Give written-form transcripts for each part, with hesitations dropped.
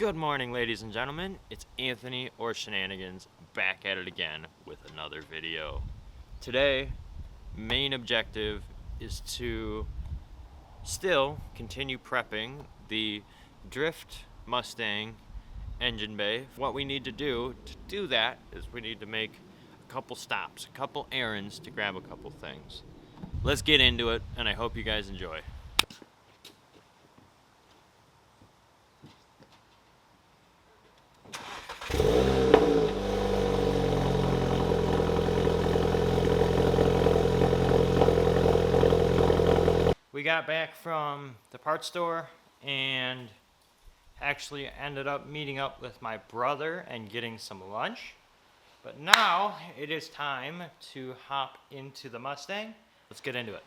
Good morning, ladies and gentlemen. It's Anthony or Shenanigans back at it again with another video. Today, main objective is to still continue prepping the Drift Mustang engine bay. What we need to do that is we need to make a couple stops, a couple errands to grab a couple things. Let's get into it, and I hope you guys enjoy. We got back from the parts store and actually ended up meeting up with my brother and getting some lunch. But now it is time to hop into the Mustang. Let's get into it.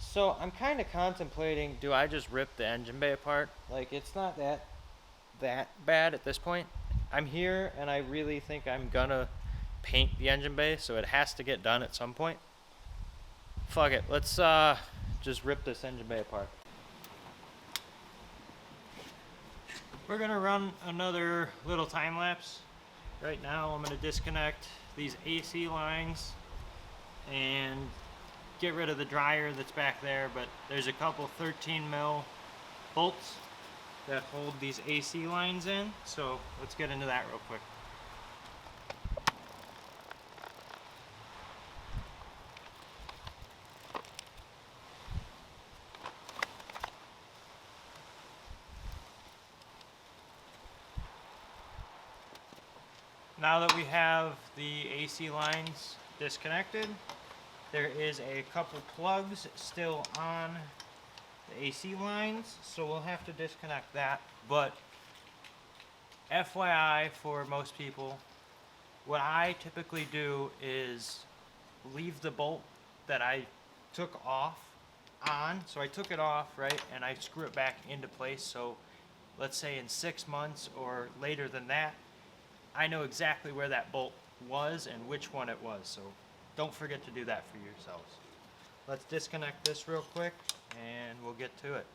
So I'm kind of contemplating, do I just rip the engine bay apart? Like, it's not that bad at this point. I'm here and I really think I'm gonna paint the engine bay, so it has to get done at some point. Fuck it, let's just rip this engine bay apart. We're gonna run another little time lapse. Right now I'm gonna disconnect these AC lines and get rid of the dryer that's back there, but there's a couple 13 mil bolts that hold these AC lines in, so let's get into that real quick. Now that we have the AC lines disconnected, there is a couple plugs still on the AC lines, so we'll have to disconnect that. But FYI for most people, what I typically do is leave the bolt that I took off on. So I took it off, right, and I screw it back into place. So let's say in 6 months or later than that, I know exactly where that bolt was and which one it was, so don't forget to do that for yourselves. Let's disconnect this real quick and we'll get to it.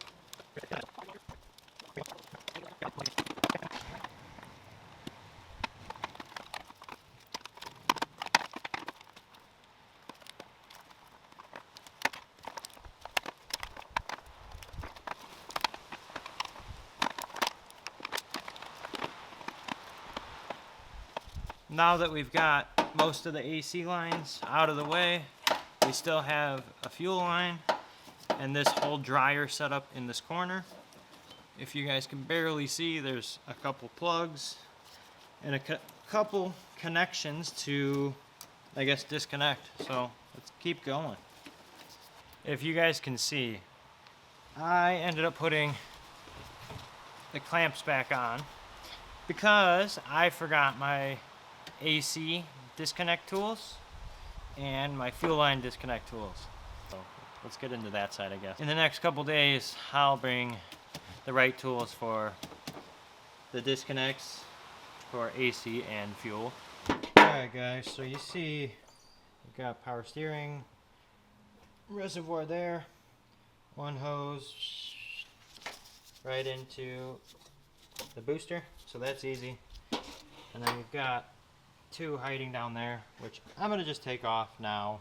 Now that we've got most of the AC lines out of the way, we still have a fuel line and this whole dryer set up in this corner. If you guys can barely see, there's a couple plugs and a couple connections to, I guess, disconnect. So let's keep going. If you guys can see, I ended up putting the clamps back on because I forgot my AC disconnect tools and my fuel line disconnect tools. So let's get into that side, I guess. In the next couple days, I'll bring the right tools for the disconnects for AC and fuel. Alright guys, so you see we've got power steering, reservoir there, one hose right into the booster, so that's easy. And then we've got two hiding down there, which I'm gonna just take off now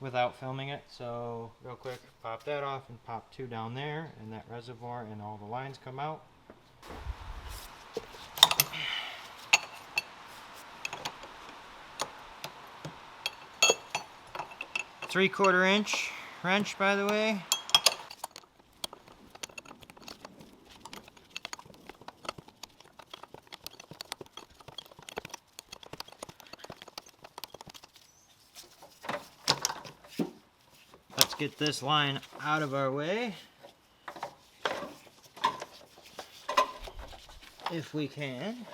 without filming it. So real quick, pop that off and pop two down there, and that reservoir and all the lines come out. Three-quarter inch wrench, by the way. Get this line out of our way if we can.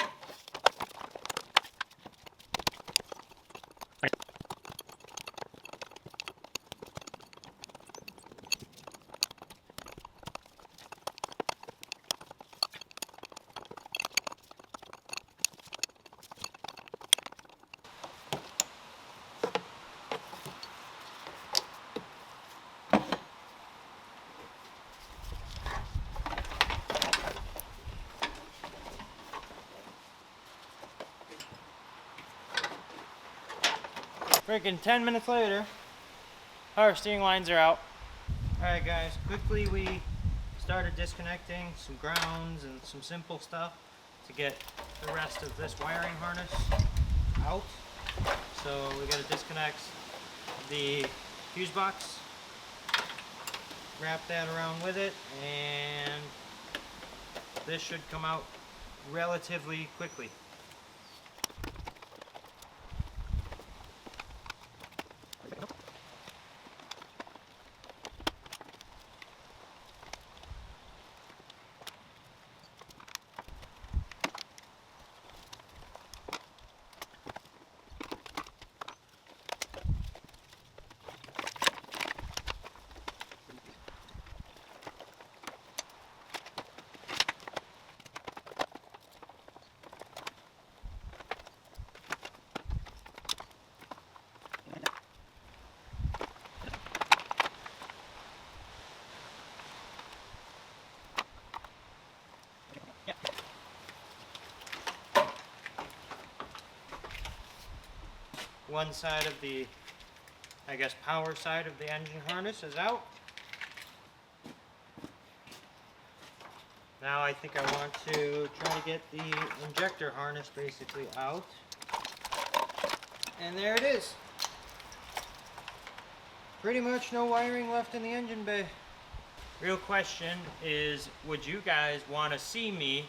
Freaking 10 minutes later, power steering lines are out. Alright guys, quickly we started disconnecting some grounds and some simple stuff to get the rest of this wiring harness out. So we gotta disconnect the fuse box, wrap that around with it, and this should come out relatively quickly. One side of the, I guess, power side of the engine harness is out. Now I think I want to try to get the injector harness basically out. And there it is. Pretty much no wiring left in the engine bay. Real question is, would you guys want to see me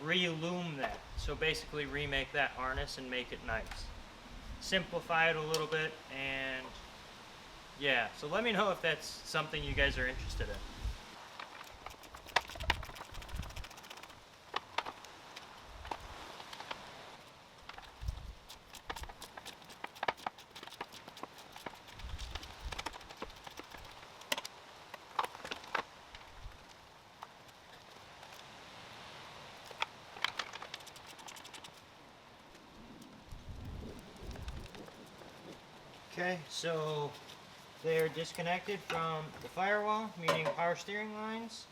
re-lume that? So basically remake that harness and make it nice. Simplify it a little bit, and yeah, so let me know if that's something you guys are interested in. Okay, so they're disconnected from the firewall, meaning power steering lines.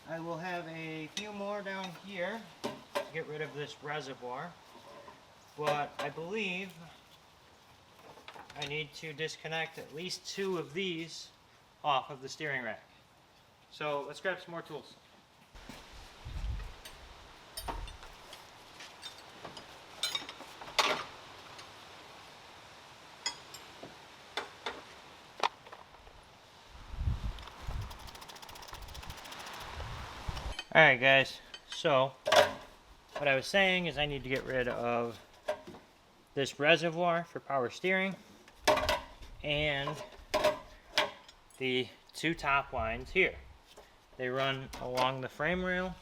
I will have a few more down here to get rid of this reservoir, but I believe I need to disconnect at least 2 of these off of the steering rack. So let's grab some more tools. Alright guys, so what I was saying is I need to get rid of this reservoir for power steering and the 2 top lines here. They run along the frame rail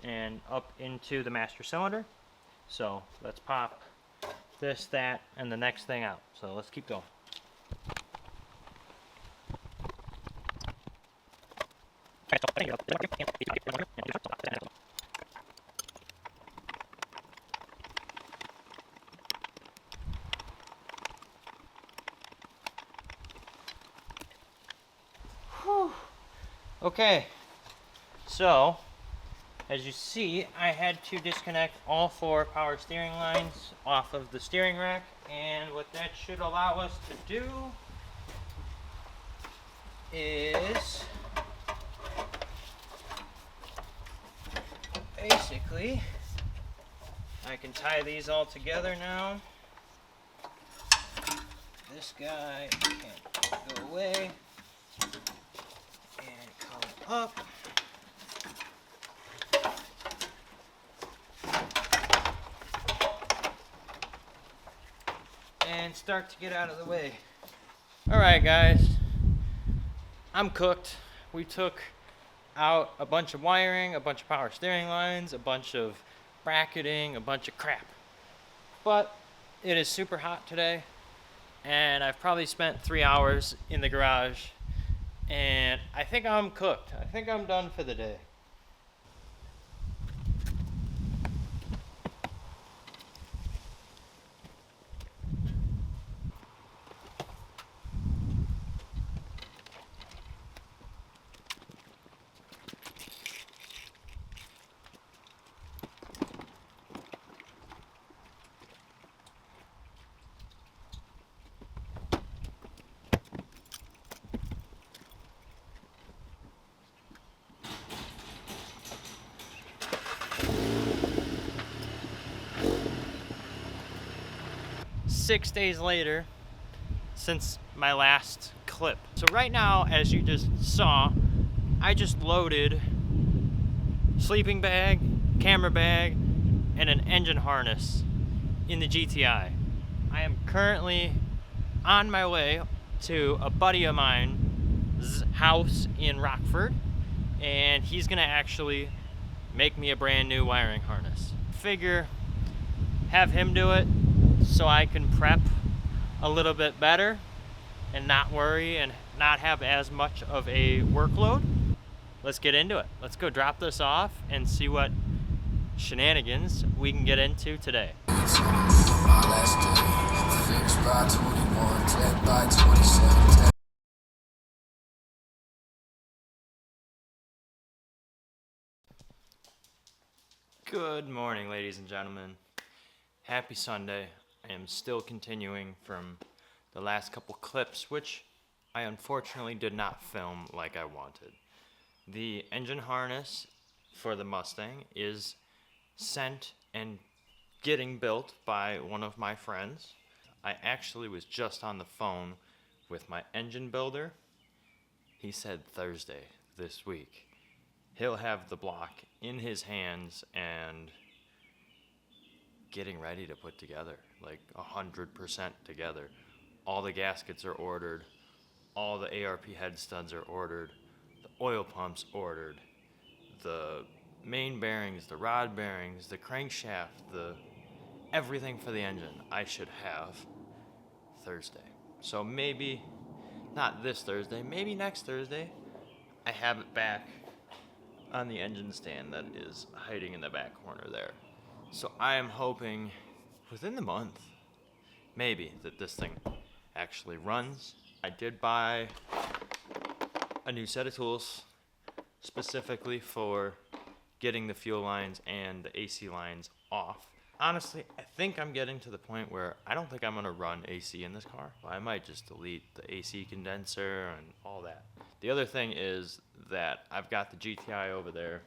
and up into the master cylinder. So let's pop this, that, and the next thing out. So let's keep going. Okay, so as you see, I had to disconnect all 4 power steering lines off of the steering rack, and what that should allow us to do is basically, I can tie these all together now. This guy can go away and come up. And start to get out of the way. Alright guys, I'm cooked. We took out a bunch of wiring, a bunch of power steering lines, a bunch of bracketing, a bunch of crap. But it is super hot today, and I've probably spent 3 hours in the garage, and I think I'm cooked. I think I'm done for the day. 6 days later since my last clip. So right now, as you just saw, I just loaded sleeping bag, camera bag, and an engine harness in the GTI. I am currently on my way to a buddy of mine's house in Rockford, and he's gonna actually make me a brand new wiring harness. Figure have him do it so I can prep a little bit better and not worry and not have as much of a workload. Let's get into it. Let's go drop this off and see what shenanigans we can get into today. Good morning, ladies and gentlemen. Happy Sunday. I am still continuing from the last couple clips, which I unfortunately did not film like I wanted. The engine harness for the Mustang is sent and getting built by one of my friends. I actually was just on the phone with my engine builder. He said Thursday this week he'll have the block in his hands and getting ready to put together, like 100% together. All the gaskets are ordered, all the ARP head studs are ordered, the oil pumps ordered, the main bearings, the rod bearings, the crankshaft, everything for the engine I should have Thursday. So maybe not this Thursday, maybe next Thursday, I have it back on the engine stand that is hiding in the back corner there. So I am hoping within the month, maybe, that this thing actually runs. I did buy a new set of tools specifically for getting the fuel lines and the AC lines off. Honestly, I think I'm getting to the point where I don't think I'm gonna run AC in this car. I might just delete the AC condenser and all that. The other thing is that I've got the GTI over there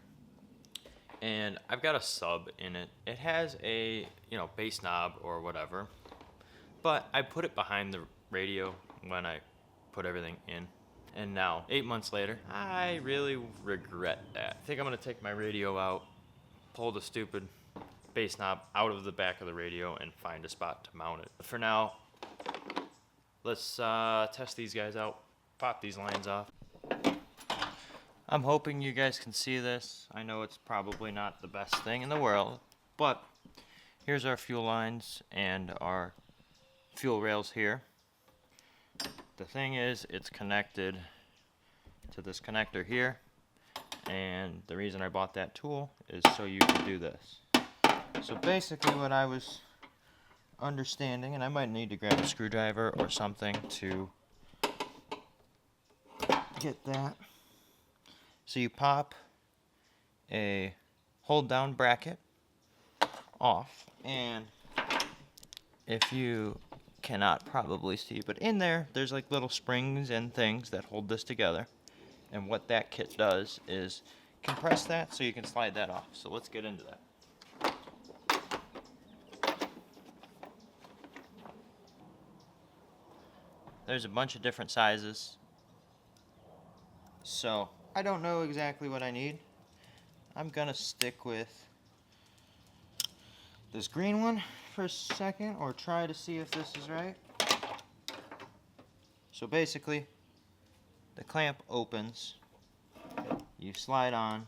and I've got a sub in it. It has a, bass knob or whatever, but I put it behind the radio when I put everything in. And now, 8 months later, I really regret that. I think I'm gonna take my radio out, pull the stupid bass knob out of the back of the radio and find a spot to mount it. But for now, let's test these guys out, pop these lines off. I'm hoping you guys can see this. I know it's probably not the best thing in the world, but here's our fuel lines and our fuel rails here. The thing is, it's connected to this connector here, and the reason I bought that tool is so you can do this. So basically what I was understanding, and I might need to grab a screwdriver or something to get that. So you pop a hold down bracket off, and if you cannot probably see, but in there's like little springs and things that hold this together, and what that kit does is compress that so you can slide that off. So let's get into that. There's a bunch of different sizes, so I don't know exactly what I need. I'm gonna stick with this green one for a second, or try to see if this is right. So basically, the clamp opens, you slide on,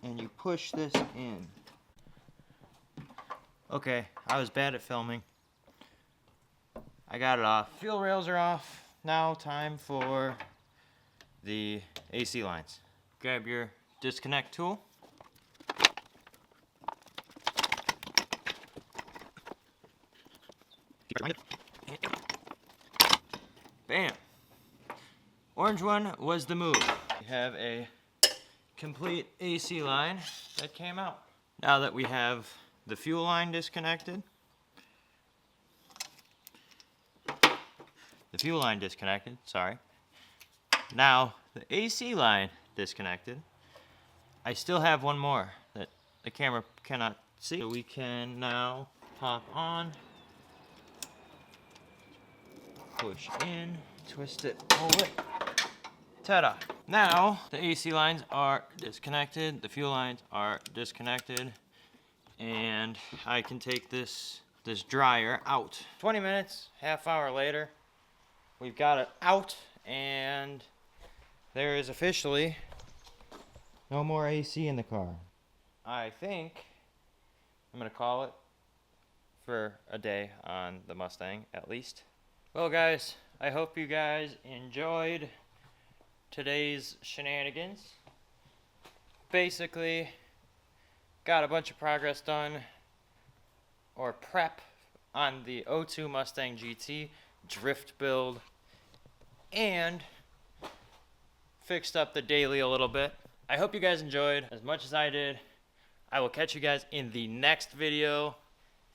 and you push this in. Okay, I was bad at filming. I got it off. Fuel rails are off. Now time for the AC lines. Grab your disconnect tool. Bam! Orange one was the move. We have a complete AC line that came out. Now that we have the fuel line disconnected, now the AC line disconnected, I still have one more that the camera cannot See, so we can now pop on, push in, twist it, pull it. Ta-da! Now the AC lines are disconnected, the fuel lines are disconnected, and I can take this dryer out. 20 minutes, half hour later, we've got it out, and there is officially no more AC in the car. I think I'm gonna call it for a day on the Mustang, at least. Well guys, I hope you guys enjoyed today's shenanigans. Basically, got a bunch of progress done, or prep, on the '02 Mustang GT drift build, and fixed up the daily a little bit. I hope you guys enjoyed as much as I did. I will catch you guys in the next video.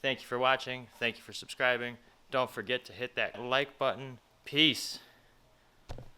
Thank you for watching. Thank you for subscribing. Don't forget to hit that like button. Peace.